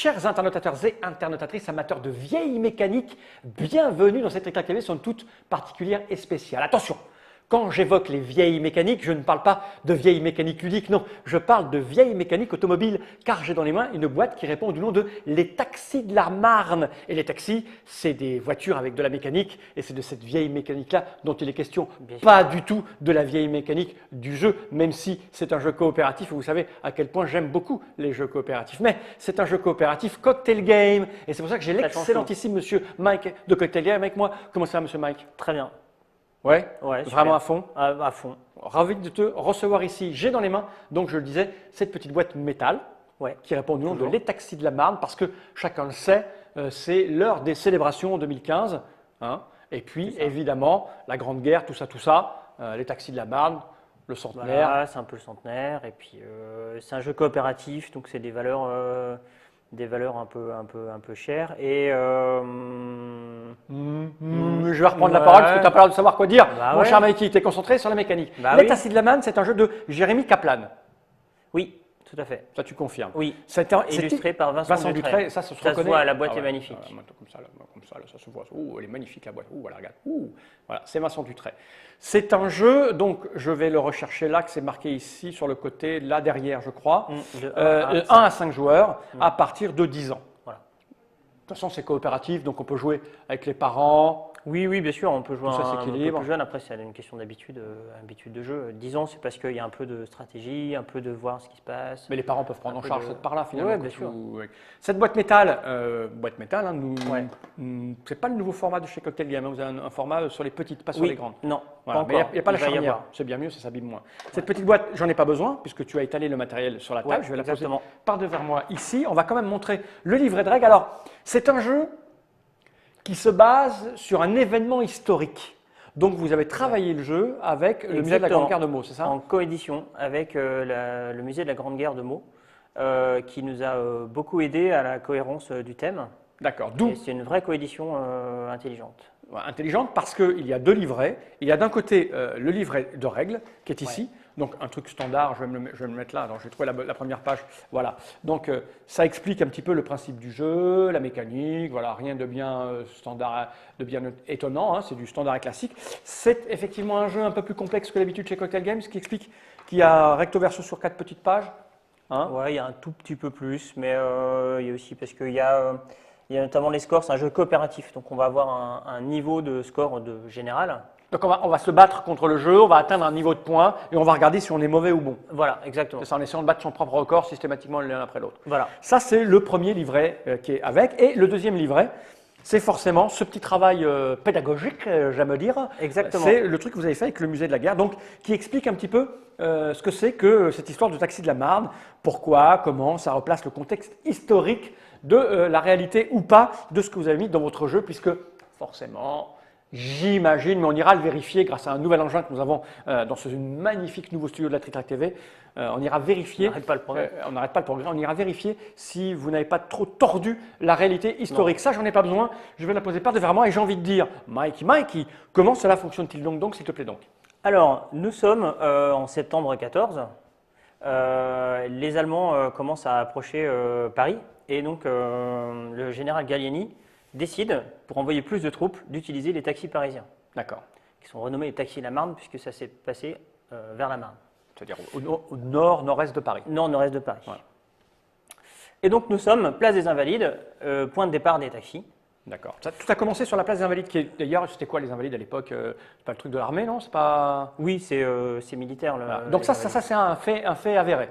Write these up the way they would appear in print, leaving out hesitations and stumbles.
Chers internautateurs et internautatrices amateurs de vieilles mécaniques, bienvenue dans cette TrickTrack TV, somme toute particulière et spéciale. Attention, quand j'évoque les vieilles mécaniques, je ne parle pas de vieilles mécaniques ludiques, non, je parle de vieilles mécaniques automobiles, car j'ai dans les mains une boîte qui répond du nom de les taxis de la Marne. Et les taxis, c'est des voitures avec de la mécanique, et c'est de cette vieille mécanique-là dont il est question, pas du tout de la vieille mécanique du jeu, même si c'est un jeu coopératif, et vous savez à quel point j'aime beaucoup les jeux coopératifs. Mais c'est un jeu coopératif cocktail game, et c'est pour ça que j'ai l'excellentissime monsieur Mike de Cocktail Game avec moi. Comment ça va, monsieur Mike? Très bien. Ouais, vraiment super. à fond. À fond. Ravi de te recevoir ici. J'ai dans les mains, donc je le disais, cette petite boîte métal qui répond au nom de Les Taxis de la Marne, parce que chacun le sait, c'est l'heure des célébrations en 2015. Hein, et puis évidemment, la Grande Guerre, tout ça, les Taxis de la Marne, le centenaire. Voilà, c'est un peu le centenaire. Et puis c'est un jeu coopératif, donc c'est des valeurs un peu chères. Et je vais reprendre la parole parce que tu n'as pas l'air de savoir quoi dire. Bah Mon cher Mikey, tu es concentré sur la mécanique. Les Taxis de la Marne, c'est un jeu de Jérémy Kaplan. Oui, tout à fait. Ça, tu confirmes. Oui. C'est illustré par Vincent Dutré. Ça se Ça se reconnaît. voit, la boîte est magnifique. Comme ça, ça se voit. Oh, elle est magnifique la boîte. Oh, voilà, regarde. Voilà, c'est Vincent Dutré. C'est un jeu, donc je vais le rechercher là, que c'est marqué ici sur le côté, là derrière, je crois. De 1 à 5 joueurs à partir de 10 ans. Voilà. De toute façon, c'est coopératif, donc on peut jouer avec les parents. Oui, bien sûr, on peut jouer Tout ça un peu s'équilibre. plus jeune. Après, c'est une question d'habitude de jeu. 10 ans, c'est parce qu'il y a un peu de stratégie, un peu de voir ce qui se passe. Mais les parents peuvent prendre en charge cette part-là, finalement. Oui, bien sûr. Cette boîte métal, hein, c'est pas le nouveau format de chez Cocktail Game. Hein, vous avez un format sur les petites, pas sur les grandes. Non, voilà, pas mais encore. il n'y a pas la va y charnière. avoir. C'est bien mieux, ça s'abîme moins. Cette petite boîte, j'en ai pas besoin, puisque tu as étalé le matériel sur la table. Je vais la poser par devers moi ici. On va quand même montrer le livret de règles. Alors, c'est un jeu qui se base sur un événement historique. Donc, vous avez travaillé le jeu avec le musée de la Grande Guerre de Meaux, c'est ça? En coédition avec le musée de la Grande Guerre de Meaux, qui nous a beaucoup aidé à la cohérence du thème. D'accord. D'où c'est une vraie coédition intelligente. Intelligente parce qu'il y a deux livrets. Il y a d'un côté le livret de règles qui est ici. Donc un truc standard, je vais me le mettre là. Alors j'ai trouvé la première page. Voilà. Donc ça explique un petit peu le principe du jeu, la mécanique. Voilà, rien de bien standard, de bien étonnant. Hein, c'est du standard et classique. C'est effectivement un jeu un peu plus complexe que d'habitude chez Cocktail Games, ce qui explique qu'il y a recto verso sur 4 petites pages. Hein. Ouais, il y a un tout petit peu plus, mais il y a aussi parce qu'il y a notamment les scores, c'est un jeu coopératif, donc on va avoir un niveau de score général. Donc on va se battre contre le jeu, on va atteindre un niveau de points et on va regarder si on est mauvais ou bon. Voilà, exactement. C'est ça, en essayant de battre son propre record systématiquement l'un après l'autre. Voilà. Ça, c'est le premier livret qui est avec. Et le deuxième livret, c'est forcément ce petit travail pédagogique, j'aime dire. Exactement. C'est le truc que vous avez fait avec le musée de la guerre, donc qui explique un petit peu ce que c'est que cette histoire de Taxi de la Marne, pourquoi, comment, ça replace le contexte historique de la réalité ou pas de ce que vous avez mis dans votre jeu, puisque forcément, j'imagine, mais on ira le vérifier grâce à un nouvel engin que nous avons dans ce magnifique nouveau studio de la TrickTrack TV. On ira vérifier. On n'arrête pas le progrès. On n'arrête pas le progrès. On ira vérifier si vous n'avez pas trop tordu la réalité historique. Ça, j'en ai pas besoin. Je vais la poser par devant moi et j'ai envie de dire, Mikey, comment cela fonctionne-t-il donc, s'il te plaît donc? Alors, nous sommes en septembre 14. Les Allemands commencent à approcher Paris et donc le général Gallieni décide, pour envoyer plus de troupes, d'utiliser les taxis parisiens. D'accord. Qui sont renommés les taxis de la Marne puisque ça s'est passé vers la Marne. C'est-à-dire au nord-nord-est de Paris. Nord-nord-est de Paris. Voilà. Et donc nous sommes place des Invalides, point de départ des taxis. D'accord. Tout a commencé sur la place des Invalides, qui est d'ailleurs, c'était quoi les Invalides à l'époque? C'est pas le truc de l'armée, non? C'est pas. Oui, c'est militaire. Voilà. Donc ça c'est un fait avéré.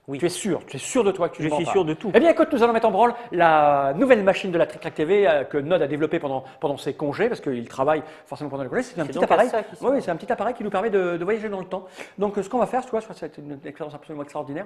Oui. Tu es sûr de toi que tu Je suis sûr de tout. Eh bien écoute, nous allons mettre en branle la nouvelle machine de la TrickTrack TV que Nod a développée pendant ses congés, parce qu'il travaille forcément pendant les congés. C'est un petit appareil. Oui, c'est un petit appareil qui nous permet de voyager dans le temps. Donc ce qu'on va faire, tu vois, je crois que c'est une expérience absolument extraordinaire.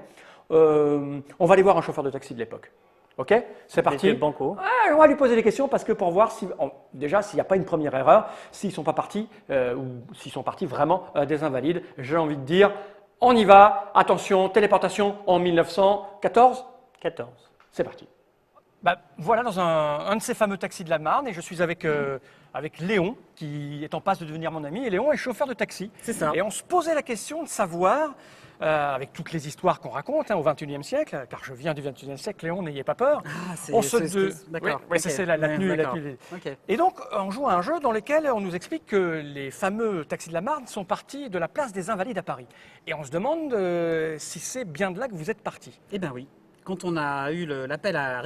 On va aller voir un chauffeur de taxi de l'époque. Ok, c'est parti. Banco. Ah, on va lui poser des questions parce que pour voir si, déjà s'il n'y a pas une première erreur, s'ils ne sont pas partis ou s'ils sont partis vraiment des Invalides. J'ai envie de dire, on y va. Attention, téléportation en 1914. 14. C'est parti. Voilà dans un de ces fameux taxis de la Marne et je suis avec avec Léon, qui est en passe de devenir mon ami. Et Léon est chauffeur de taxi. C'est ça. Et on se posait la question de savoir, avec toutes les histoires qu'on raconte au XXIe siècle, car je viens du XXIe siècle, Léon, n'ayez pas peur. Ah, c'est On se d'accord. Oui, ça ok. c'est la Ouais, tenue. d'accord. La tenue. Ok. Et donc, on joue à un jeu dans lequel on nous explique que les fameux taxis de la Marne sont partis de la place des Invalides à Paris. Et on se demande si c'est bien de là que vous êtes partis. Eh bien oui. Quand on a eu l'appel à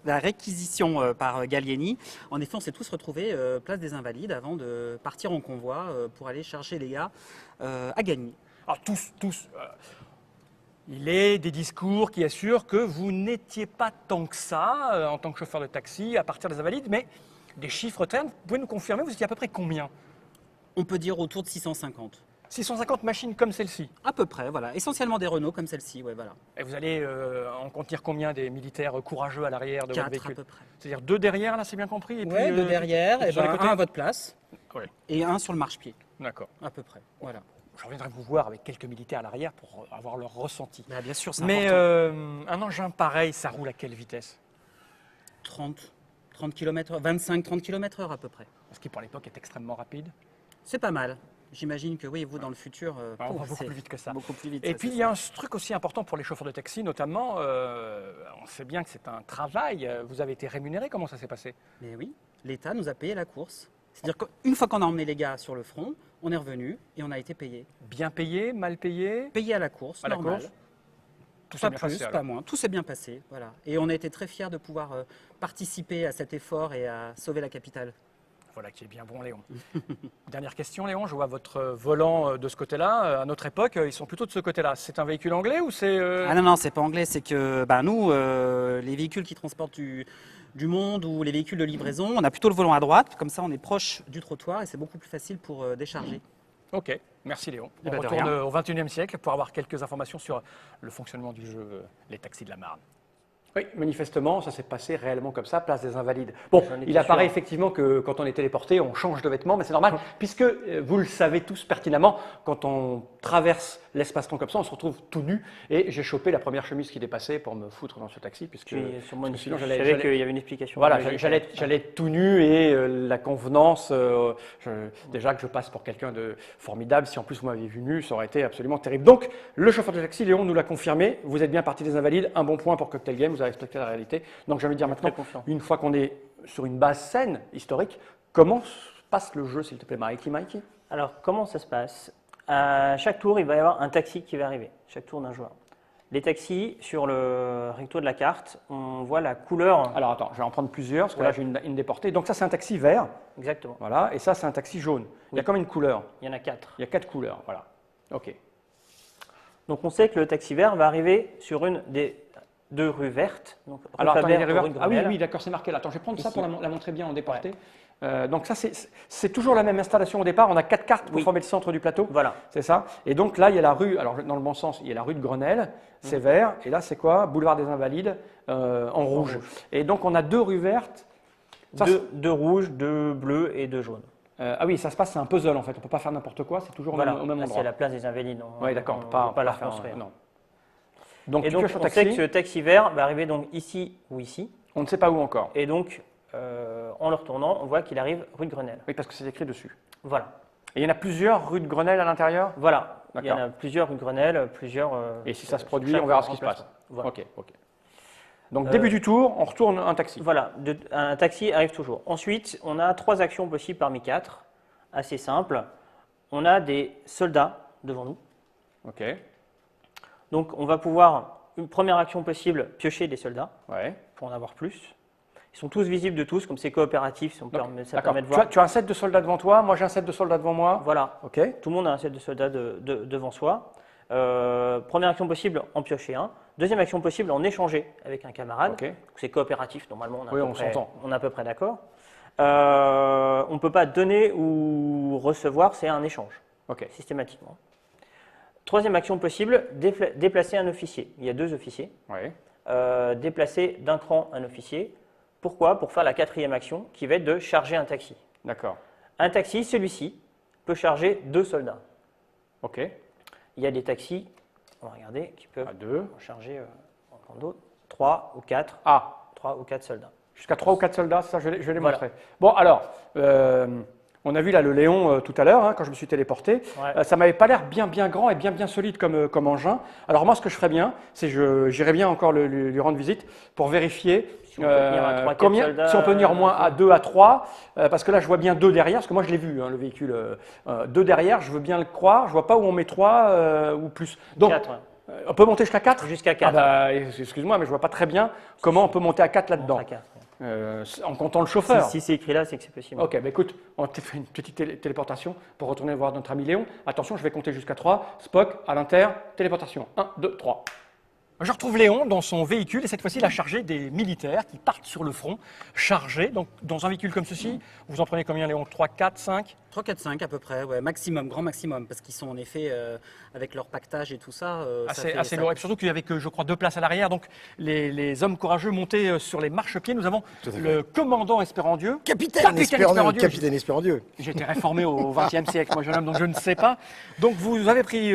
la réquisition par Gallieni, en effet, on s'est tous retrouvés place des Invalides avant de partir en convoi pour aller chercher les gars à Gagny. Alors tous, il est des discours qui assurent que vous n'étiez pas tant que ça en tant que chauffeur de taxi à partir des Invalides, mais des chiffres ternes, vous pouvez nous confirmer, vous étiez à peu près combien? On peut dire autour de 650. 650 machines comme celle-ci. À peu près, voilà. Essentiellement des Renault comme celle-ci, ouais, voilà. Et vous allez en contenir combien des militaires courageux à l'arrière de votre 4 à véhicule? peu près. C'est-à-dire 2 derrière, là, c'est bien compris? Et Ouais, puis, deux derrière, et sur les ben, côtés un à votre place, Ouais, et un sur le marchepied, d'accord. à peu près. Voilà. Je reviendrai vous voir avec quelques militaires à l'arrière pour avoir leur ressenti. Bah, bien sûr, c'est Mais important. un engin pareil, ça roule à quelle vitesse? 30 km, 25-30 km/h à peu près. Ce qui pour l'époque est extrêmement rapide. C'est pas mal. J'imagine que oui, vous dans le futur, On va ouf, beaucoup c'est plus vite que ça. Beaucoup plus vite. Et ça, puis c'est il y a un truc aussi important pour les chauffeurs de taxi, notamment, on sait bien que c'est un travail. Vous avez été rémunéré, comment ça s'est passé? Mais oui, l'État nous a payé la course. C'est-à-dire qu'une fois qu'on a emmené les gars sur le front, on est revenu et on a été payé. Bien payé, mal payé? Payé à la course, À la normal. course. Tout s'est Pas bien plus, passé, pas alors. moins. Tout s'est bien passé, voilà. Et on a été très fiers de pouvoir participer à cet effort et à sauver la capitale. Voilà qui est bien bon, Léon. Dernière question, Léon. Je vois votre volant de ce côté-là. À notre époque, ils sont plutôt de ce côté-là. C'est un véhicule anglais ou c'est... Ah non, non, c'est pas anglais, c'est que bah, nous, les véhicules qui transportent du monde ou les véhicules de livraison, on a plutôt le volant à droite, comme ça on est proche du trottoir et c'est beaucoup plus facile pour décharger. Ok, merci Léon. Eh On ben, de retourne rien. au XXIe siècle pour avoir quelques informations sur le fonctionnement du jeu Les Taxis de la Marne. Oui, manifestement, ça s'est passé réellement comme ça, place des Invalides. Bon, J'en étais il apparaît sûr. effectivement que quand on est téléporté, on change de vêtements, mais c'est normal, puisque vous le savez tous pertinemment, quand on traverse l'espace-temps comme ça, on se retrouve tout nu, et j'ai chopé la première chemise qui dépassait pour me foutre dans ce taxi, puisque Puis, sûrement parce que sinon je j'allais- savais qu'il y avait une explication. voilà, logique. j'allais être tout nu et la convenance, déjà que je passe pour quelqu'un de formidable, si en plus vous m'aviez vu nu, ça aurait été absolument terrible. Donc, le chauffeur de taxi, Léon, nous l'a confirmé, vous êtes bien parti des Invalides, un bon point pour Cocktail Game, vous avez respecté la réalité. Donc, j'ai envie de dire maintenant, Très confiant. une fois qu'on est sur une base saine, historique, comment se passe le jeu, s'il te plaît, Mikey? Alors, comment ça se passe? À chaque tour, il va y avoir un taxi qui va arriver, chaque tour d'un joueur. Les taxis, sur le recto de la carte, on voit la couleur. Alors, attends, je vais en prendre plusieurs, parce que Ouais. là, j'ai une déportée. Donc, ça, c'est un taxi vert, Exactement. voilà, et ça, c'est un taxi jaune. Il y a Oui. comme une couleur, Il y en a 4. il y a 4 couleurs, voilà. Ok. Donc, on sait que le taxi vert va arriver sur une des 2 rues vertes. Donc, rue Alors, attends, il y a Faber des ou revers. rue Ah oui, Grenelle. oui, d'accord, c'est marqué là. Attends, je vais prendre ça Ici. pour la montrer bien en déporté. Donc ça, c'est toujours la même installation au départ. On a 4 cartes pour Oui. former le centre du plateau. Voilà. C'est ça. Et donc là, il y a la rue, alors dans le bon sens, il y a la rue de Grenelle, c'est vert. Et là, c'est quoi? Boulevard des Invalides, en rouge. Et donc, on a 2 rues vertes. Ça, 2 rouges, 2 bleus et 2 jaunes. ah oui, ça se passe, c'est un puzzle en fait. On ne peut pas faire n'importe quoi, c'est toujours Voilà. au même Là, endroit. c'est la place des Invalides. Oui, d'accord, on on ne peut pas la faire, reconstruire. non. Donc, Et tu donc, pioches au on sait que taxi, ce taxi vert va arriver donc ici ou ici. on ne sait pas où encore. Et donc, en le retournant, on voit qu'il arrive rue de Grenelle. Oui, parce que c'est écrit dessus. Voilà. Et il y en a plusieurs rues de Grenelle à l'intérieur. Voilà. Il y en D'accord. a plusieurs rue de Grenelle, plusieurs. Et si ça se produit, chaque on verra ce qui se passe. emplacement. Voilà. Ok, ok. Donc début du tour, on retourne un taxi. Voilà, un taxi arrive toujours. Ensuite, on a 3 actions possibles parmi 4, assez simples. On a des soldats devant nous. Ok, Donc, on va pouvoir, une première action possible, piocher des soldats ouais. pour en avoir plus. Ils sont tous visibles de tous, comme c'est coopératif, ça Donc, permet d'accord. de Tu as, voir. tu as un set de soldats devant toi, moi j'ai un set de soldats devant moi. Voilà, Ok, tout le monde a un set de soldats devant soi. Première action possible, en piocher un. Deuxième action possible, en échanger avec un camarade. ok. Donc, c'est coopératif, normalement, Oui, on s'entend. on est à peu près d'accord. On ne peut pas donner ou recevoir, c'est un échange, Ok, systématiquement. Troisième action possible, déplacer un officier. Il y a 2 officiers. ouais. Déplacer d'un cran un officier. Pourquoi? Pour faire la 4e action, qui va être de charger un taxi. D'accord. Un taxi, celui-ci, peut charger 2 soldats. Ok, Il y a des taxis, on va regarder, qui peuvent à 2. en charger en prendre d'autres, 3 ou 4. Ah, 3 ou 4 soldats. Jusqu'à 3 ou 4 soldats, ça je vais les Voilà. montrer. Bon, alors, on a vu là le Léon tout à l'heure, hein, quand je me suis téléporté. Ouais. Ça m'avait pas l'air bien grand et bien solide comme engin. Alors moi, ce que je ferais bien, c'est j'irais bien encore lui rendre visite pour vérifier Si on peut tenir à 3-4 combien, soldats, si on peut tenir au moins à 2 à 3, parce que là, je vois bien 2 derrière, parce que moi, je l'ai vu, hein, le véhicule. 2 derrière, je veux bien le croire. Je vois pas où on met 3 ou plus. Donc, 4, ouais. on peut monter jusqu'à 4 Jusqu'à 4. Ah bah, excuse-moi, mais je vois pas très bien comment on peut monter à 4 là-dedans. À 4. En comptant le chauffeur. Si c'est écrit là, c'est que c'est possible. Ok, bah écoute, on va peut-être faire une petite téléportation pour retourner voir notre ami Léon. Attention, je vais compter jusqu'à 3. Spock, à l'inter, téléportation. 1, 2, 3. Je retrouve Léon dans son véhicule et cette fois-ci, il a chargé des militaires qui partent sur le front, chargés. Donc, dans un véhicule comme ceci, vous en prenez combien, Léon? 3, 4, 5? 3, 4, 5 à peu près, ouais, maximum, grand maximum, parce qu'ils sont en effet, avec leur pactage et tout ça, Assez lourd. Et surtout qu'il y avait que, je crois, 2 places à l'arrière. Donc, les hommes courageux montaient sur les marchepieds. Nous avons le commandant Espérandieu. Capitaine Espérandieu. J'ai été réformé au XXe siècle, moi, jeune homme, donc je ne sais pas. Donc, vous avez pris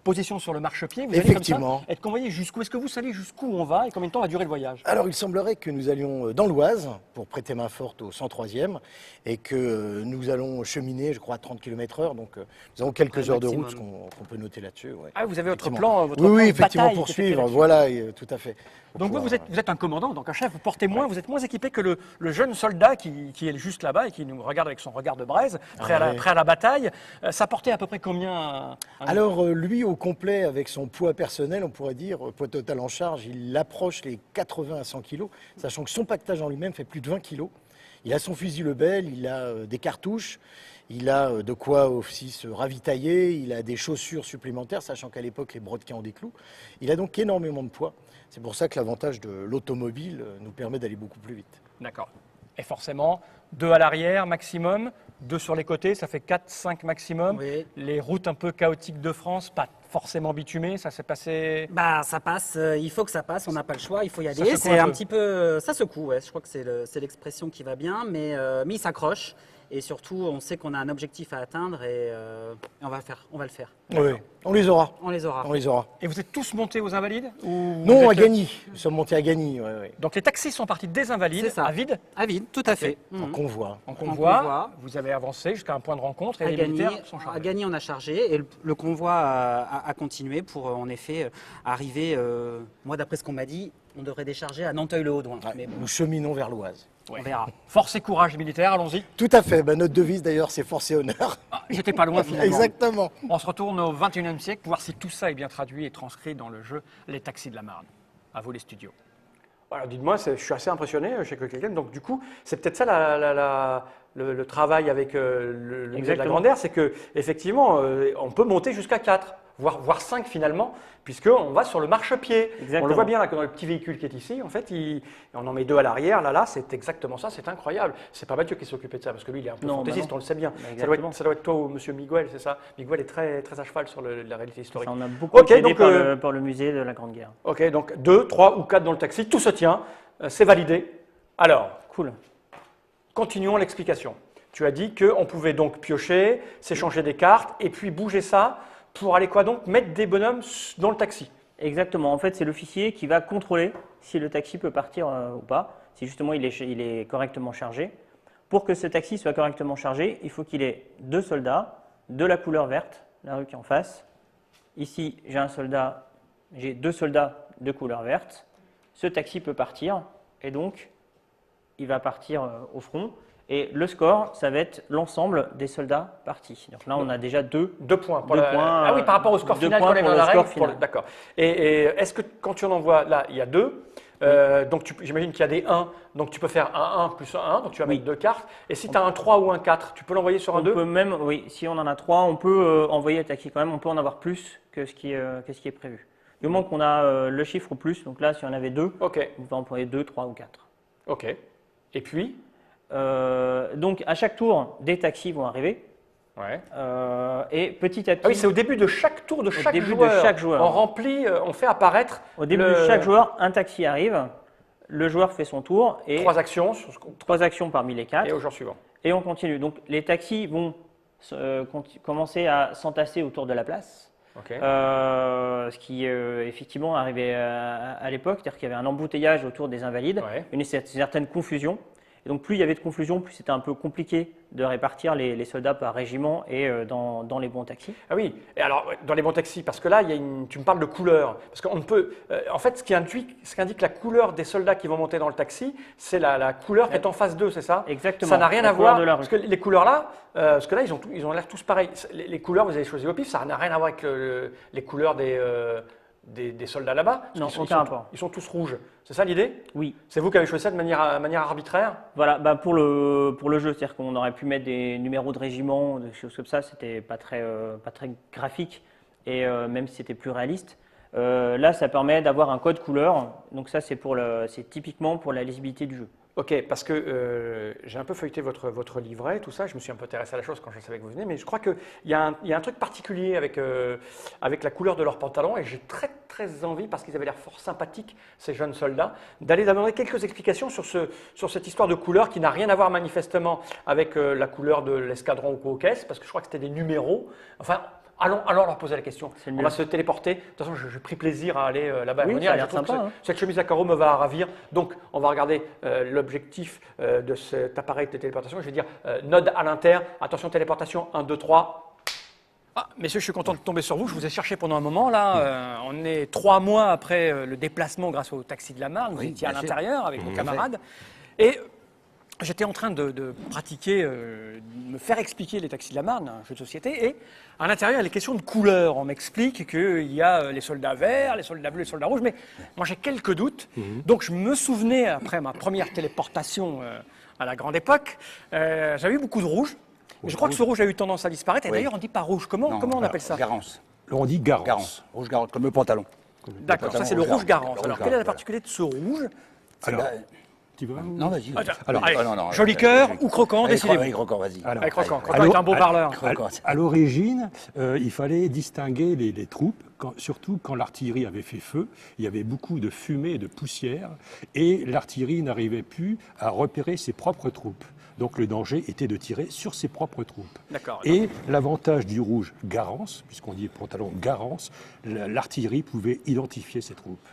position sur le marchepied. Vous allez Effectivement. comme ça être convoyé jusqu'où? Est-ce que vous savez jusqu'où on va et combien de temps va durer le voyage? Alors, il semblerait que nous allions dans l'Oise pour prêter main forte au 103e et que nous allons cheminer, je crois, à 30 km/h. Donc, nous avons quelques heures de route qu'on peut noter là-dessus. Ouais. Ah, vous avez votre Effectivement. plan, Oui, de effectivement, bataille pour qui était fait suivre. là-dessus. Voilà, tout à fait. Pour Donc, pouvoir, vous êtes un commandant, donc un chef, vous portez moins, vous êtes moins équipé que le jeune soldat qui est juste là-bas et qui nous regarde avec son regard de braise, prêt à la bataille. Ça portait à peu près combien Alors, lui, au complet, avec son poids personnel, on pourrait dire, poids total en charge, il approche les 80 à 100 kilos, sachant que son pactage en lui-même fait plus de 20 kilos. Il a son fusil Lebel, il a des cartouches, il a de quoi aussi se ravitailler, il a des chaussures supplémentaires, sachant qu'à l'époque, les brodequins ont des clous. Il a donc énormément de poids. C'est pour ça que l'avantage de l'automobile nous permet d'aller beaucoup plus vite. D'accord. Et forcément, 2 à l'arrière maximum, 2 sur les côtés, ça fait 4, 5 maximum. Oui. Les routes un peu chaotiques de France, pas forcément bitumées, ça s'est passé. Bah, ça passe, il faut que ça passe, on n'a pas le choix, il faut y Ça aller. secoue C'est un un peu. petit peu, ça secoue, ouais, je crois que c'est l'expression qui va bien, mais il s'accroche. Et surtout, on sait qu'on a un objectif à atteindre et on va le faire. Oui, on les aura. On les aura. On les aura. Et vous êtes tous montés aux Invalides ou vous Non, à êtes- Gagny. Nous sommes montés à Gagny, ouais, ouais. Donc les taxis sont partis des Invalides C'est ça. à vide, À vide, tout à fait. En convoi. en En convoi. convoi. Vous avez avancé jusqu'à un point de rencontre et À les Gagny, militaires sont à chargés. Gagny, on a chargé et le convoi a continué pour en effet arriver. Moi, d'après ce qu'on m'a dit, on devrait décharger à Nanteuil-le-Haudouin. Ouais, Mais bon, nous cheminons vers l'Oise. Ouais. on verra. Force et courage militaire, allons-y. Tout à fait. Notre devise d'ailleurs, c'est force et honneur. J'étais pas loin finalement. Exactement. On se retourne au XXIe siècle pour voir si tout ça est bien traduit et transcrit dans le jeu Les Taxis de la Marne. À vous les studios. Alors dites-moi, je suis assez impressionné chez Coquelin. Donc du coup, c'est peut-être ça le travail avec le musée de la Exactement. Grande Aire, c'est que effectivement, on peut monter jusqu'à 4, voire 5 finalement, puisqu'on va sur le marchepied. On Exactement. le voit bien là, dans le petit véhicule qui est ici. En fait, on en met 2 à l'arrière. Là, c'est exactement ça. C'est incroyable. C'est pas Mathieu qui s'occupait de ça, parce que lui, il est un peu Non, fantaisiste, bah non. on le sait bien. Bah, Ça doit être toi ou Monsieur Miguel, c'est ça? Miguel est très à cheval sur la réalité historique. Ça, on a beaucoup Ok, aidé donc, par le musée de la Grande Guerre. Ok, donc 2, 3 ou 4 dans le taxi, tout se tient, c'est validé. Alors, Cool. continuons l'explication. Tu as dit qu'on pouvait donc piocher, s'échanger des cartes et puis bouger ça pour aller quoi donc? Mettre des bonhommes dans le taxi. Exactement. En fait, c'est l'officier qui va contrôler si le taxi peut partir ou pas, si justement il est correctement chargé. Pour que ce taxi soit correctement chargé, il faut qu'il ait 2 soldats de la couleur verte, la rue qui est en face. Ici, j'ai 2 soldats de couleur verte. Ce taxi peut partir et donc il va partir au front. Et le score, ça va être l'ensemble des soldats partis. Donc là, on a déjà 2. 2 points. Deux points, ah oui, par rapport au score 2 final points qu'on est pour dans le la score règle. final. D'accord. Et est-ce que quand tu en envoies, là, il y a 2, donc j'imagine qu'il y a des 1, donc tu peux faire un 1 plus un 1, donc tu vas Oui. mettre 2 cartes. Et si tu as un 3 ou un 4, tu peux l'envoyer sur un On 2? peut même, oui, si on en a 3, on peut envoyer le taxi quand même, on peut en avoir plus que ce qui est prévu. Du moment qu'on a le chiffre plus, donc là, si on avait 2, Ok, on va employer 2, 3 ou 4. ok. Et puis? Donc à chaque tour, des taxis vont arriver. Ouais. Et petit à petit, Ah oui, c'est au début de chaque tour de chaque début de joueur. chaque joueur. On remplit, on fait apparaître au début le- de chaque joueur, un taxi arrive. Le joueur fait son tour et 3 actions sur ce 3 actions parmi les 4. et au jour suivant. Et on continue. Donc les taxis vont commencer à s'entasser autour de la place. Ok. Ce qui effectivement arrivait à l'époque, c'est-à-dire qu'il y avait un embouteillage autour des invalides, Ouais. une certaine confusion. Et donc plus il y avait de confusion, plus c'était un peu compliqué de répartir les soldats par régiment et dans les bons taxis. Ah oui, et alors dans les bons taxis, parce que là, tu me parles de couleur. Parce qu'on ne peut. En fait, ce qui indique la couleur des soldats qui vont monter dans le taxi, c'est la couleur qui est en face d'eux, c'est ça? Exactement. Ça n'a rien La à couleur voir. de la rue. Parce que les couleurs là, parce que là, ils ont l'air tous pareils. Les couleurs, vous avez choisi au pif, ça n'a rien à voir avec les couleurs des soldats là-bas. Non, Ils aucun sont, rapport. ils sont tous rouges. C'est ça l'idée? Oui. C'est vous qui avez choisi ça de manière arbitraire? Voilà, bah pour le jeu, c'est-à-dire qu'on aurait pu mettre des numéros de régiment, des choses comme ça, c'était pas très graphique et même si c'était plus réaliste. Là, ça permet d'avoir un code couleur, donc ça c'est typiquement pour la lisibilité du jeu. Ok, parce que j'ai un peu feuilleté votre livret, tout ça, je me suis un peu intéressé à la chose quand je savais que vous venez, mais je crois qu'il y a un truc particulier avec la couleur de leurs pantalons, et j'ai très très envie, parce qu'ils avaient l'air fort sympathiques, ces jeunes soldats, d'aller demander quelques explications sur cette histoire de couleur qui n'a rien à voir manifestement avec la couleur de l'escadron ou caisse, parce que je crois que c'était des numéros. Enfin, allons leur poser la question. C'est le On mieux. va se téléporter. De toute façon, j'ai pris plaisir à aller là-bas. Oui, et revenir. ça a Et je l'air trouve que sympa, hein. cette chemise à carreaux me va ravir. Donc, on va regarder l'objectif de cet appareil de téléportation. Je vais dire node à l'inter. Attention, téléportation. 1, 2, 3. Ah, messieurs, je suis content de tomber sur vous. Je vous ai cherché pendant un moment. Là, on est 3 mois après le déplacement grâce au taxi de la Marne. Vous Oui, étiez à bien sûr. l'intérieur avec vos Tout à camarades. Et j'étais en train de pratiquer, de me faire expliquer les taxis de la Marne, un jeu de société, et à l'intérieur, il y a les questions de couleur. On m'explique qu'il y a les soldats verts, les soldats bleus, les soldats rouges, mais moi j'ai quelques doutes. Donc je me souvenais, après ma première téléportation à la grande époque, j'avais eu beaucoup de rouge. Je crois que ce rouge a eu tendance à disparaître, et Oui. d'ailleurs on ne dit pas rouge. Comment on appelle ça? Garance. On dit garance. Garance. Rouge garance, comme le pantalon. D'accord, ça c'est le rouge garance. Alors quelle est la particularité de ce rouge? Alors, Là- tu veux Non, vas-y. vas-y. Alors, Allez, non, joli cœur ou croquant, Allez, décidez-vous. Allez, croquant, vas-y. Alors, Avec croquant. allez, Croquant est un beau parleur. À l'origine, il fallait distinguer les troupes, surtout quand l'artillerie avait fait feu. Il y avait beaucoup de fumée et de poussière, et l'artillerie n'arrivait plus à repérer ses propres troupes. Donc le danger était de tirer sur ses propres troupes. D'accord. Et l'avantage du rouge garance, puisqu'on dit pantalon garance, l'artillerie pouvait identifier ses troupes.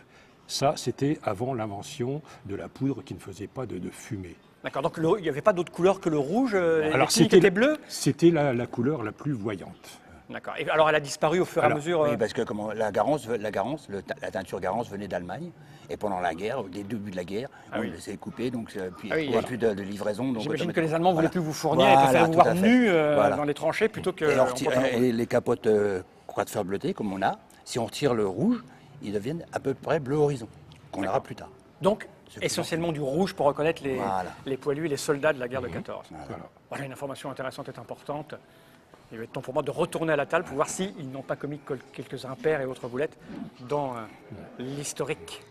Ça, c'était avant l'invention de la poudre qui ne faisait pas de fumée. D'accord, donc il n'y avait pas d'autre couleur que le rouge. Les Alors, cliniques étaient bleues. C'était la couleur la plus voyante. D'accord. Et alors elle a disparu au fur et à Alors, mesure. Oui, parce que la teinture garance venait d'Allemagne. Et pendant la guerre, au début de la guerre, Ah oui. on s'est coupé, donc puis Ah oui, il n'y avait plus de livraison. donc J'imagine que automatiquement. les Allemands ne voulaient Voilà. plus vous fournir et Voilà, préféraient vous tout à voir fait. nus Voilà. dans les tranchées plutôt que. Et, en pantalon. et les capotes croix de fer bleuté, comme on a, si on retire le rouge, ils deviennent à peu près bleu horizon, qu'on aura plus tard. Donc C'est plus essentiellement du rouge pour reconnaître Voilà. les poilus et les soldats de la guerre Mhm. de 14. Voilà. Voilà une information intéressante et importante. Il va être temps pour moi de retourner à la table pour voir s'ils n'ont pas commis quelques impairs et autres boulettes dans l'historique.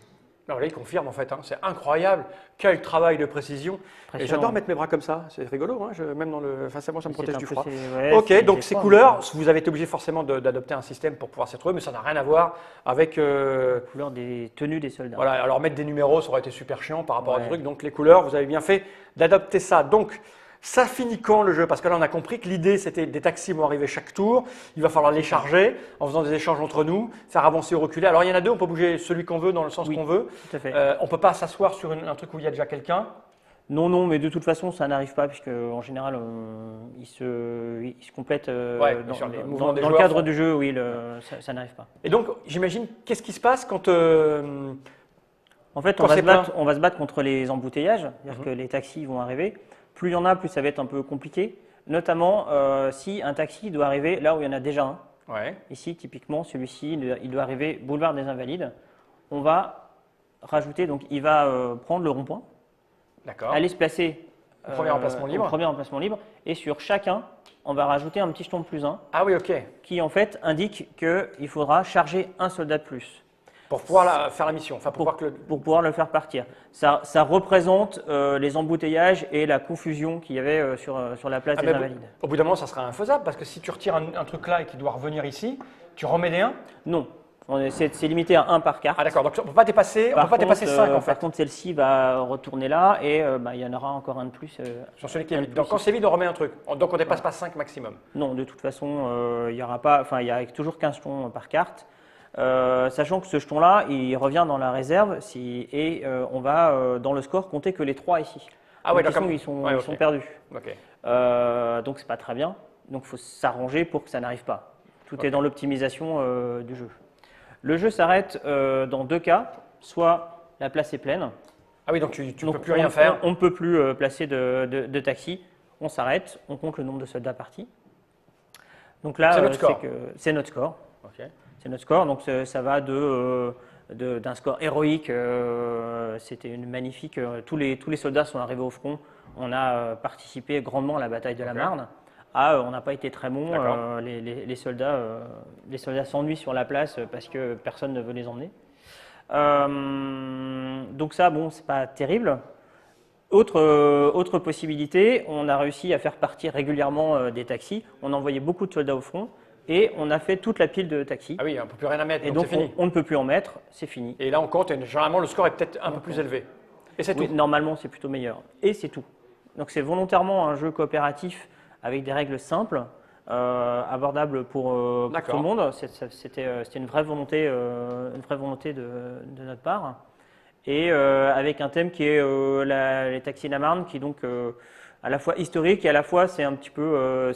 Alors là, il confirme en fait, hein, c'est incroyable, quel travail de précision. Et Impressionnant. j'adore mettre mes bras comme ça, c'est rigolo, hein, même dans le. Enfin, moi, ça me C'est protège un du peu froid. ouais, Ok, c'est donc des ces froids, couleurs, mais vous avez été obligé forcément d'adopter un système pour pouvoir s'y retrouver, mais ça n'a rien à voir avec. la couleur des tenues des soldats. Voilà, alors mettre des numéros, ça aurait été super chiant par rapport à Ouais. des trucs. Donc les couleurs, vous avez bien fait d'adopter ça. Donc ça finit quand le jeu? Parce que là, on a compris que l'idée, c'était des taxis vont arriver chaque tour. Il va falloir les charger en faisant des échanges entre nous, faire avancer ou reculer. Alors il y en a deux, on peut bouger celui qu'on veut dans le sens Oui. qu'on veut. Tout à fait. On ne peut pas s'asseoir sur un truc où il y a déjà quelqu'un. Non, mais de toute façon, ça n'arrive pas, puisque en général, ils se complètent Ouais, bien sûr, les mouvements des dans le joueurs cadre font- du jeu, oui, ça n'arrive pas. Et donc, j'imagine, qu'est-ce qui se passe quand. En fait, Quand c'est on va se battre contre les embouteillages, c'est-à-dire Mhm. que les taxis vont arriver. Plus il y en a, plus ça va être un peu compliqué, notamment si un taxi doit arriver là où il y en a déjà un. Ouais. Ici, typiquement, celui-ci, il doit arriver boulevard des Invalides. On va rajouter, donc il va prendre le rond-point, D'accord. aller se placer Au premier emplacement libre. au premier emplacement libre, et sur chacun, on va rajouter un petit jeton de +1 Ah oui, ok. qui en fait indique qu'il faudra charger un soldat de plus Pour pouvoir faire la mission. Enfin, pour voir que le. pour pouvoir le faire partir. Ça représente les embouteillages et la confusion qu'il y avait sur la place Ah, des mais Invalides. au bout d'un moment, ça sera infaisable parce que si tu retires un truc là et qu'il doit revenir ici, tu remets les 1. Non. C'est limité à 1 par carte. Ah d'accord, donc on ne peut pas dépasser, on peut pas dépasser 5 en fait. Par contre, celle-ci va retourner là et il y en aura encore un de plus. Sur celui qui est un de vide. plus Donc quand ici. c'est vide, on remet un truc. Donc on ne dépasse pas 5 maximum. Non, de toute façon, il y aura pas, enfin, il y a toujours 15 jetons par carte. Sachant que ce jeton-là, il revient dans la réserve et on va dans le score compter que les 3 ici. Ah ouais, Donc, d'accord. ils sont Ouais, ok. perdus. Ok. Donc c'est pas très bien. Donc il faut s'arranger pour que ça n'arrive pas. Tout Ok. est dans l'optimisation du jeu. Le jeu s'arrête dans 2 cas. Soit la place est pleine. Ah oui, donc tu ne Donc, peux plus rien faire. On ne peut plus placer de taxi. On s'arrête, on compte le nombre de soldats partis. Donc là, C'est notre score. c'est notre score. Ok. C'est notre score. Donc ça va d'un score héroïque. C'était une magnifique. Tous les soldats sont arrivés au front. On a participé grandement à la bataille de la Ok. Marne. On n'a pas été très bon. D'accord. Les soldats s'ennuient sur la place parce que personne ne veut les emmener. Donc ça, bon, c'est pas terrible. Autre possibilité, on a réussi à faire partir régulièrement des taxis. On a envoyé beaucoup de soldats au front et on a fait toute la pile de taxis. Ah oui, on ne peut plus rien à mettre, Et donc donc c'est fini. on ne peut plus en mettre, c'est fini. Et là on compte, et généralement le score est peut-être un peu plus élevé. Et c'est Oui, tout. normalement, c'est plutôt meilleur. Et c'est tout. Donc c'est volontairement un jeu coopératif avec des règles simples, abordables pour tout D'accord. le monde. C'était une vraie volonté, de notre part. Et avec un thème qui est les taxis de la Marne, qui est donc à la fois historique et à la fois c'est un petit peu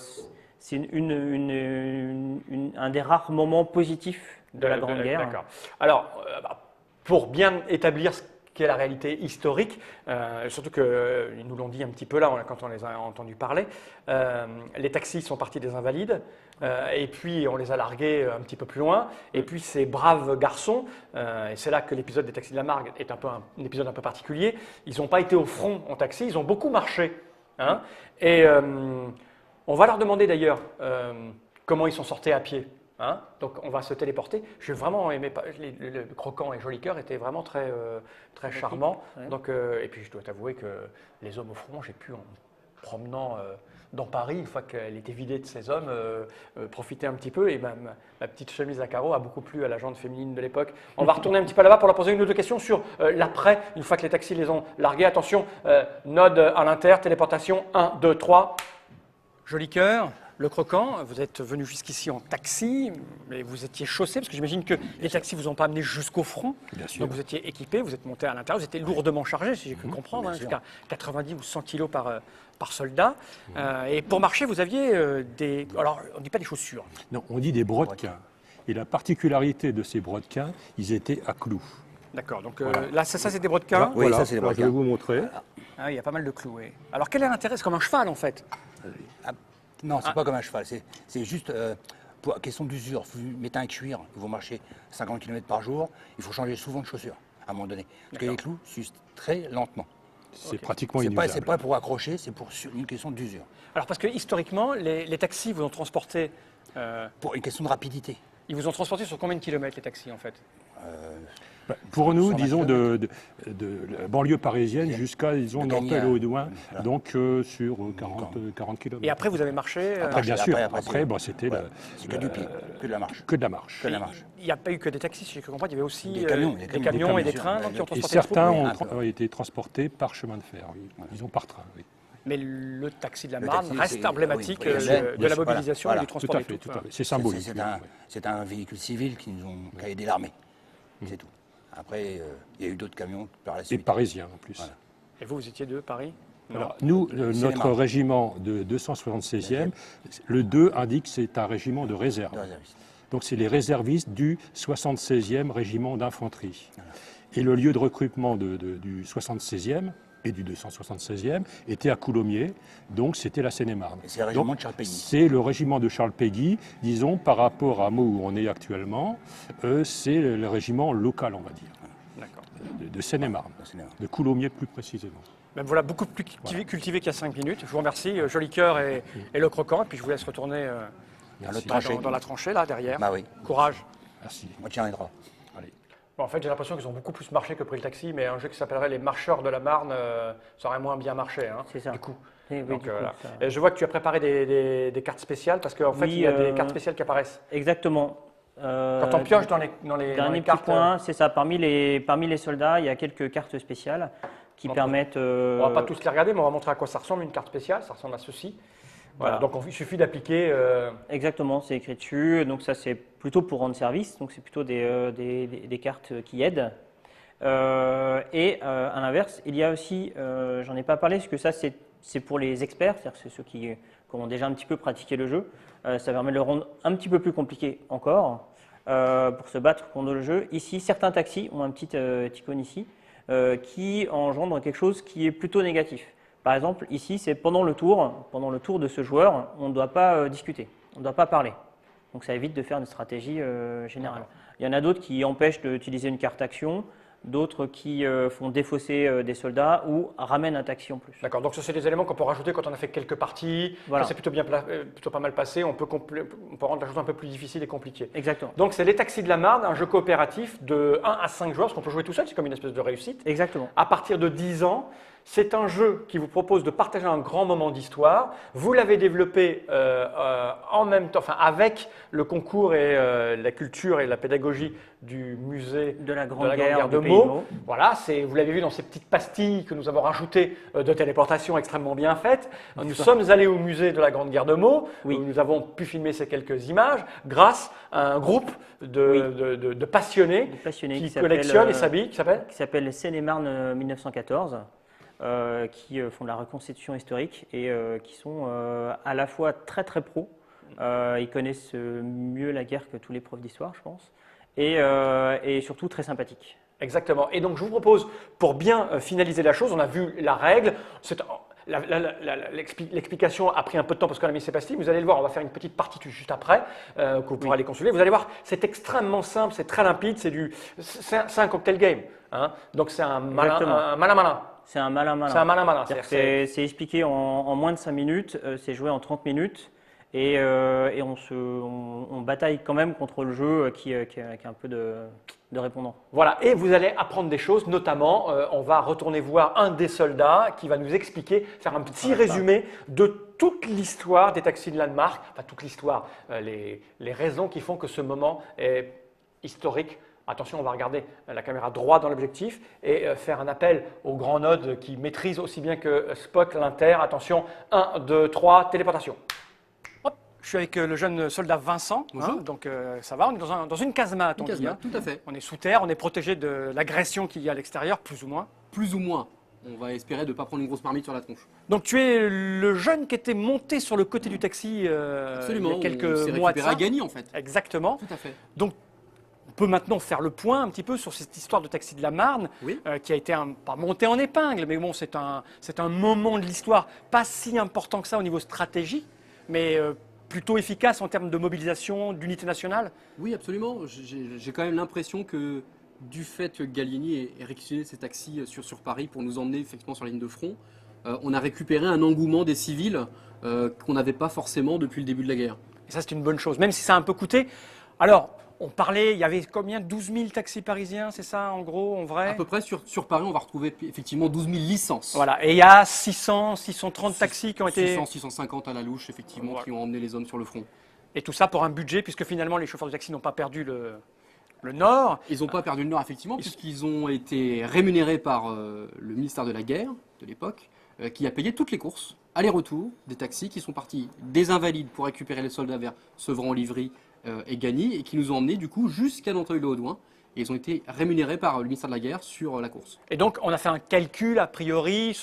c'est un des rares moments positifs de la Grande Guerre. D'accord. Alors, pour bien établir ce qu'est la réalité historique, surtout qu'ils nous l'ont dit un petit peu là quand on les a entendus parler, les taxis sont partis des Invalides, et puis on les a largués un petit peu plus loin, et puis ces braves garçons, et c'est là que l'épisode des taxis de la Marne est un épisode un peu particulier, ils n'ont pas été au front en taxi, ils ont beaucoup marché. Hein, et on va leur demander d'ailleurs comment ils sont sortis à pied. Hein, donc on va se téléporter. J'ai vraiment aimé, le Croquant et Joli Cœur étaient vraiment très, très charmants. Ouais. Donc, et puis je dois t'avouer que les hommes au front, j'ai pu en me promenant dans Paris, une fois qu'elle était vidée de ses hommes, profiter un petit peu. Et ma petite chemise à carreaux a beaucoup plu à la gente féminine de l'époque. On va retourner un petit peu là-bas pour leur poser une ou deux questions sur l'après, une fois que les taxis les ont largués. Attention, node à l'inter, téléportation, 1, 2, 3. Joli Cœur, le Croquant, vous êtes venu jusqu'ici en taxi, mais vous étiez chaussé, parce que j'imagine que les taxis ne vous ont pas amené jusqu'au front. Bien sûr. Donc vous étiez équipé, vous êtes monté à l'intérieur, vous étiez lourdement chargé, si j'ai pu comprendre, bien hein, sûr. jusqu'à 90 ou 100 kilos par soldat. Et pour marcher, vous aviez des... Alors, on ne dit pas des chaussures. Non, on dit des brodequins. Et la particularité de ces brodequins, ils étaient à clous. D'accord, donc là, ça c'est des brodequins. Oui, ça, c'est des Alors, je brodequins. vais vous montrer. Ah, il y a pas mal de clous, oui. Alors quel est l'intérêt? C'est comme un cheval en fait. Non, c'est pas comme un cheval. C'est juste pour question d'usure. Vous mettez un cuir, vous marchez 50 km par jour, il faut changer souvent de chaussures à un moment donné. Parce que les clous s'usent très lentement. C'est pratiquement C'est inusable. pas pour accrocher, c'est pour une question d'usure. Alors parce que historiquement, les taxis vous ont transporté... Pour une question de rapidité. ils vous ont transporté sur combien de kilomètres les taxis en fait? Pour nous, 120 disons, de la banlieue parisienne jusqu'à, disons, de Gagny Nantel à- au Douin, voilà. donc sur 40 km. Et après vous avez marché Après, bien sûr, après, après, bon, c'était Voilà. C'est que du pied, que de la marche. que de la marche. Que de la marche. Il n'y a pas eu que des taxis, si j'ai cru comprendre, il y avait aussi Des camions, des des camions camions, et des bien sûr. trains donc, qui ont Et Et transporté les certains troupes. ont été transportés par chemin de fer, oui. Disons par train, oui. Mais le taxi de la Le Marne taxi, reste c'est- emblématique oui, oui, de bien la sûr, mobilisation voilà, et du Tout transport à des fait, troupes. tout à fait. C'est symbolique. C'est un véhicule civil qui a aidé l'armée. C'est tout. Après, il y a eu d'autres camions par la Et suite. parisiens en plus. Voilà. Et vous étiez de Paris? Alors, nous, notre Cinéma. régiment de 276e, le 2 indique que c'est un régiment de réserve. De réservistes. Donc c'est les réservistes du 76e régiment d'infanterie. Et le lieu de recrutement du 76e et du 276e était à Coulommiers, donc c'était la Seine-et-Marne. Et c'est le régiment Donc, de Charles Péguy. C'est le régiment de Charles Péguy, disons, par rapport à Meaux où on est actuellement, c'est le régiment local, on va dire, D'accord. de Seine-et-Marne, La Seine-et-Marne. de Coulommiers plus précisément. Ben voilà, beaucoup plus cultivé qu'il y a 5 minutes. Je vous remercie, Joli Cœur et le Croquant. Et puis je vous laisse retourner Dans l'autre dans, tranchée. dans la tranchée, là, derrière. Bah oui, Courage. Merci. on tiendra. Allez. Bon, en fait, j'ai l'impression qu'ils ont beaucoup plus marché que pris le taxi, mais un jeu qui s'appellerait Les Marcheurs de la Marne, ça aurait moins bien marché, hein, C'est ça. du coup. Et oui, Donc, du coup, voilà. ça- Et je vois que tu as préparé des cartes spéciales, parce qu'en fait, Oui, il y a des cartes spéciales qui apparaissent. Exactement. Quand on pioche dans les Dernier petit cartes, point, c'est ça. Parmi les soldats, il y a quelques cartes spéciales qui Donc, permettent. on va pas tous les regarder, mais on va montrer à quoi ça ressemble une carte spéciale. Ça ressemble à ceci. Voilà. Voilà. Donc il suffit d'appliquer. Exactement, c'est écrit dessus. Donc ça, c'est plutôt pour rendre service. Donc c'est plutôt des cartes qui aident. À l'inverse, il y a aussi, j'en ai pas parlé, parce que ça, c'est pour les experts, c'est-à-dire c'est ceux qui ont déjà un petit peu pratiqué le jeu. Ça permet de le rendre un petit peu plus compliqué encore pour se battre contre le jeu. Ici, certains taxis ont un petit icône ici qui engendre quelque chose qui est plutôt négatif. Par exemple, ici, c'est pendant le tour de ce joueur, on ne doit pas discuter, on ne doit pas parler. Donc ça évite de faire une stratégie générale. Il y en a d'autres qui empêchent d'utiliser une carte action, d'autres qui font défausser des soldats ou ramènent un taxi en plus. D'accord, donc ça c'est des éléments qu'on peut rajouter quand on a fait quelques parties, Voilà. ça s'est plutôt pas mal passé, on peut rendre la chose un peu plus difficile et compliquée. Exactement. Donc c'est Les Taxis de la Marne, un jeu coopératif de 1 à 5 joueurs, parce qu'on peut jouer tout seul, c'est comme une espèce de réussite. Exactement. À partir de 10 ans, c'est un jeu qui vous propose de partager un grand moment d'histoire. Vous l'avez développé en même temps, enfin avec le concours et la culture et la pédagogie du musée De la Grande Guerre Guerre de du Pays de Meaux. Meaux. Voilà, vous l'avez vu dans ces petites pastilles que nous avons rajoutées de téléportation extrêmement bien faites. Nous sommes allés au musée de la Grande Guerre de Meaux, Oui. où nous avons pu filmer ces quelques images grâce à un groupe de passionnés Des passionnés qui s'appellent, collectionnent et s'habillent, qui s'appelle qui s'appelle Seine-et-Marne 1914, qui font de la reconstitution historique et qui sont à la fois très très pros. Ils connaissent mieux la guerre que tous les profs d'histoire, je pense, et surtout très sympathiques. Exactement. Et donc, je vous propose, pour bien finaliser la chose, on a vu la règle. L'explication a pris un peu de temps parce qu'on a mis ces pastilles. Vous allez le voir, on va faire une petite partie juste après que vous pourrez aller consulter. Vous allez voir, c'est extrêmement simple, c'est très limpide, c'est un cocktail game. Hein. Donc, c'est un malin. C'est un malin-malin. C'est un malin. C'est expliqué en moins de 5 minutes, c'est joué en 30 minutes. Et on bataille quand même contre le jeu qui a un peu de répondant. Voilà, et vous allez apprendre des choses, notamment, on va retourner voir un des soldats qui va nous expliquer, faire un petit résumé de toute l'histoire des taxis de Landmark, enfin toute l'histoire, les raisons qui font que ce moment est historique. Attention, on va regarder la caméra droit dans l'objectif et faire un appel au grand node qui maîtrise aussi bien que Spock l'inter. Attention, 1, 2, 3, téléportation. Je suis avec le jeune soldat Vincent, hein, donc ça va, on est dans une casemate, on dit, hein. Tout à fait. On est sous terre, on est protégé de l'agression qu'il y a à l'extérieur, plus ou moins. Plus ou moins. On va espérer de ne pas prendre une grosse marmite sur la tronche. Donc tu es le jeune qui était monté sur le côté du taxi Absolument. il y a quelques on s'est mois de récupéré à ça. Gagny en fait. Exactement. Tout à fait. Donc on peut maintenant faire le point un petit peu sur cette histoire de taxi de la Marne, Oui. qui a été pas monté en épingle, mais bon, c'est un moment de l'histoire pas si important que ça au niveau stratégie, mais plutôt efficace en termes de mobilisation, d'unité nationale. Oui, absolument. J'ai quand même l'impression que du fait que Gallieni ait réquisitionné ses taxis sur Paris pour nous emmener effectivement sur la ligne de front, on a récupéré un engouement des civils qu'on n'avait pas forcément depuis le début de la guerre. Et ça, c'est une bonne chose, même si ça a un peu coûté. Alors, on parlait, il y avait combien? 12 000 taxis parisiens, c'est ça, en gros, en vrai? À peu près sur Paris, on va retrouver effectivement 12 000 licences. Voilà, et il y a 630 taxis qui ont été... 600, 650 à la louche, effectivement, Voilà. qui ont emmené les hommes sur le front. Et tout ça pour un budget, puisque finalement, les chauffeurs de taxi n'ont pas perdu le nord. Ils n'ont pas perdu le nord, effectivement, puisqu'ils ont été rémunérés par le ministère de la Guerre de l'époque, qui a payé toutes les courses, aller-retour, des taxis qui sont partis des Invalides pour récupérer les soldats vers Sevran-Livry et Gagny, et qui nous ont emmenés du coup jusqu'à Nanteuil-le-Haudouin. Et ils ont été rémunérés par le ministère de la Guerre sur la course. Et donc, on a fait un calcul, a priori,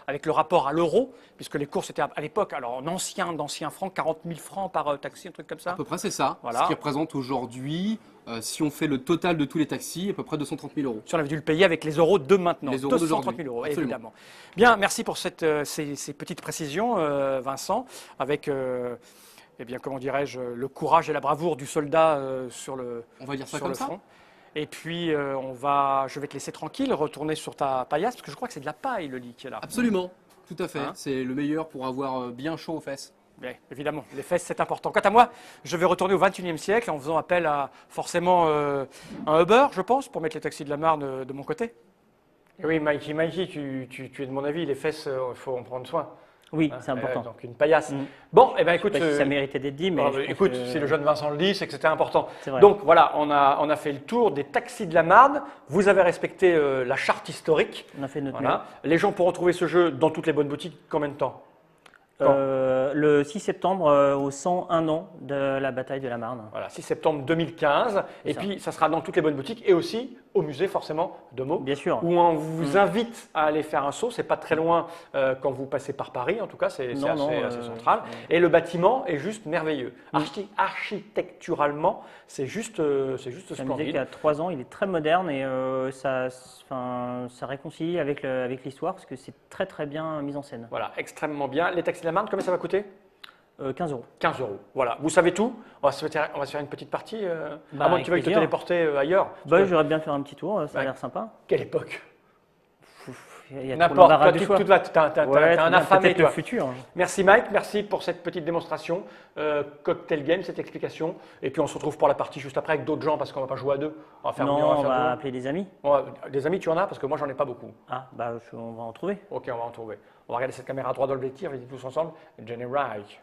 avec le rapport à l'euro, puisque les courses étaient à l'époque, alors en d'anciens francs, 40 000 francs par taxi, un truc comme ça. À peu près, c'est ça. Voilà. Ce qui représente aujourd'hui, si on fait le total de tous les taxis, à peu près 230 000 euros. Si on avait dû le payer avec les euros de maintenant. Les euros 230 000 euros, Absolument. évidemment. Bien, merci pour ces petites précisions, Vincent, avec, eh bien, comment dirais-je, le courage et la bravoure du soldat sur le, On va dire ça sur comme le ça. front. Et puis, je vais te laisser tranquille, retourner sur ta paillasse, parce que je crois que c'est de la paille, le lit qui est là. Absolument, tout à fait. Hein C'est le meilleur pour avoir bien chaud aux fesses. Bien, évidemment, les fesses, c'est important. Quant à moi, je vais retourner au XXIe siècle en faisant appel à forcément un Uber, je pense, pour mettre les taxis de la Marne de mon côté. Et oui, Mikey, tu es de mon avis, les fesses, il faut en prendre soin. Oui, c'est important. Donc une paillasse. Mm. Bon, eh ben Je sais écoute, pas si ça méritait d'être dit, mais je pense écoute, que- si le jeune Vincent le dit, c'est que c'était important. C'est vrai. Donc voilà, on a fait le tour des taxis de la Marne. Vous avez respecté la charte historique. on a fait notre Voilà. Les gens pourront trouver ce jeu dans toutes les bonnes boutiques. Combien de temps? mieux. Le 6 septembre, au 101 ans de la bataille de la Marne. Voilà, 6 septembre 2015. Et ça. puis, ça sera dans toutes les bonnes boutiques et aussi au musée, forcément, de Meaux. Bien sûr. Où on vous invite à aller faire un saut. C'est pas très loin quand vous passez par Paris, en tout cas, c'est Non, non, assez central. Et le bâtiment est juste merveilleux. Architecturalement, c'est juste C'est un musée splendide. qui a 3 ans, il est très moderne et ça réconcilie avec l'histoire parce que c'est très très bien mis en scène. Voilà, extrêmement bien. Les taxis de la Marne, combien ça va coûter? 15 euros. 15 €. Voilà, vous savez tout. On va se faire une petite partie. Bah, à moins que avec tu veuilles te plaisir. téléporter ailleurs. Bah, j'aurais bien faire un petit tour, ça a Ouais. l'air sympa. Quelle époque? Il y a trop N'importe, l'embarras toi, du tout, choix. tout va, t'as Ouais, un bien, affamé, peut-être le toi. futur. Merci Mike, merci pour cette petite démonstration, cocktail game, cette explication. Et puis on se retrouve pour la partie juste après avec d'autres gens parce qu'on va pas jouer à deux. On va faire Non, on on va faire va deux. appeler des amis. Des amis, tu en as? Parce que moi, j'en ai pas beaucoup. Ah, bah on va en trouver. Ok, on va en trouver. On va regarder cette caméra droit dans le vecteur, on va dire tous ensemble. Jenny Reich.